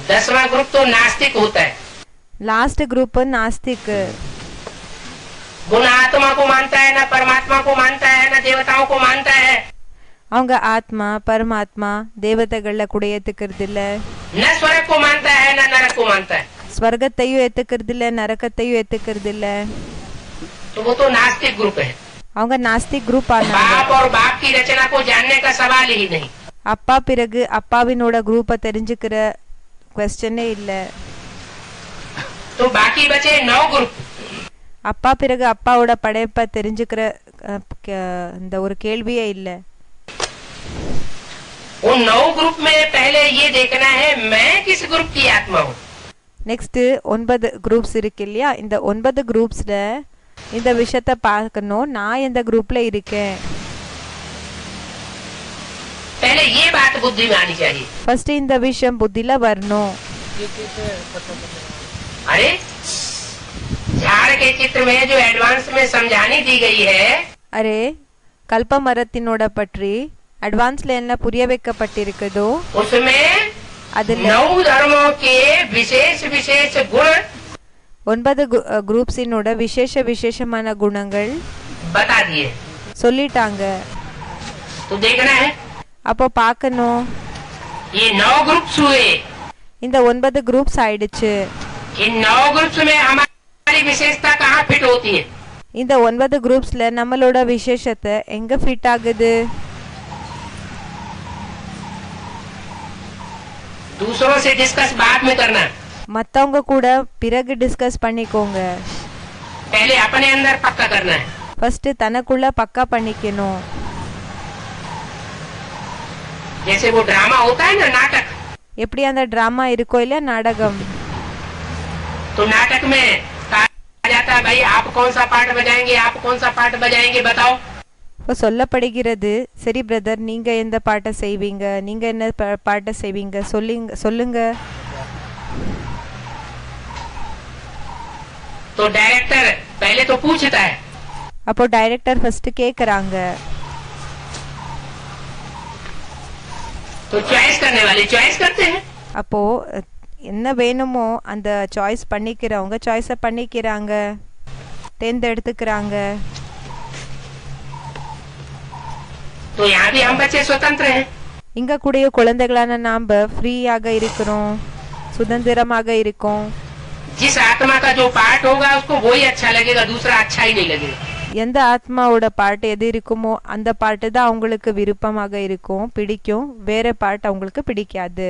10वां group तो नास्तिक होता है। लास्ट ग्रुप नास्तिक, वो न आत्मा को मानता है, न परमात्मा को मानता है, न देवताओं को मानता है। அவங்க ஆத்மா பரமாத்மா தேவதைகளை கூட ஏத்துக்கிறது இல்ல, न स्वर्ग को मानता है, न नरक को मानता है। ஸ்வர்கத்தையும் ஏத்துக்கிறது இல்ல, நரகத்தையும் ஏத்துக்கிறது இல்ல। तो वो तो नास्तिक ग्रुप है। அவங்க நாஸ்திக் குரூப் ஆனாங்க। बाप और बाप की रचना को जानने का सवाल ही नहीं। அப்பா பிறகு அப்பாவினோட குரூப்பை தெரிஞ்சுக்கிற क्वेश्चनே இல்ல। तो बाकी बचे 9 ग्रुप। அப்பா பிறகு அப்பாவோட படைப்பை தெரிஞ்சுக்கிற இந்த ஒரு கேள்வியே இல்ல। उन 9 ग्रुप में पहले ये देखना है मैं किस ग्रुप की आत्मा हूँ। நெக்ஸ்ட் 9 குரூப்ஸ் இருக்கு இல்லையா, இந்த 9 குரூப்ஸ்ல இந்த விஷயத்தை பார்க்கணும், நான் எந்த குரூப்ல இருக்கேன்। पहले ये बात बुद्धि में आनी चाहिए। ஃபர்ஸ்ட் இந்த விஷயம் புத்தில வரணும்। अरे झाड़ के चित्र में जो एडवांस में समझानी दी गई है, அரே கல்ப மரத்தினோட பற்றி அட்வான்ஸ்ல என்ன புரிய வைக்கப்பட்டிருக்குதோ उसमें அதுல 9 धर्मों के विशेष विशेष गुण 9 குரூப்ஸினோட விசேஷமான குணங்கள் बता दिए। சொல்லிட்டாங்க। तो देखना है, அப்போ பார்க்கணும், ये 9 ग्रुप्स हुए। இந்த 9 குரூப்ஸ் ஆயிடுச்சு। इन 9 ग्रुप्स में हमारी विशेषता कहाँ फिट होती है? இந்த 9 குரூப்ஸ்ல நம்மளோட விசேஷத்தை எங்க ஃபிட் ஆகுது? दूसरों से डिस्कस बाद में करना, மத்தவங்க கூட பிறகு டிஸ்கஸ் பண்ணிக்கோங்க। पहले अपने अंदर पक्का करना है। ஃபர்ஸ்ட் தனக்குள்ள பக்கா பண்ணிக்கணும்। जैसे वो ड्रामा होता है ना, नाटक, எப்படி அந்த டிராமா இருக்கோ இல்ல நாடகம், तो नाटक में कहा जाता है भाई आप कौन सा पार्ट बजाएंगे, आप कौन सा पार्ट बजाएंगे बताओ। இப்போ சொல்லப்படுகிறது, சரி பிரதர் நீங்க எந்த பாட்டை செய்வீங்க, நீங்க என்ன பாட்டை செய்வீங்க சொல்லுங்க। तो डायरेक्टर पहले तो पूछता है, அப்போ டைரக்டர் ஃபர்ஸ்ட் கேக்குறாங்க। तो चॉइस करने वाले चॉइस करते हैं। அப்போ என்ன வேணுமோ அந்த சாய்ஸ் பண்ணிக்கிறவங்க சாய்ஸை பண்ணிக்கிறாங்க, தேர்ந்தெடுத்துக்கிறாங்க। तो यहाँ भी हम बच्चे स्वतंत्र हैं। இங்க கூடிய குழந்தைகளான நாம ஃப்ரீயாக இருக்கிறோம், சுதந்திரமாக இருக்கோம்। जिस आत्मा का जो पार्ट होगा उसको वही अच्छा लगेगा, दूसरा अच्छा ही नहीं लगेगा। எந்த ஆத்மாவோட பாட்டு எது இருக்குமோ அந்த பாட்டு தான் அவங்களுக்கு விருப்பமாக இருக்கும், பிடிக்கும், வேற பாட்டு அவங்களுக்கு பிடிக்காது।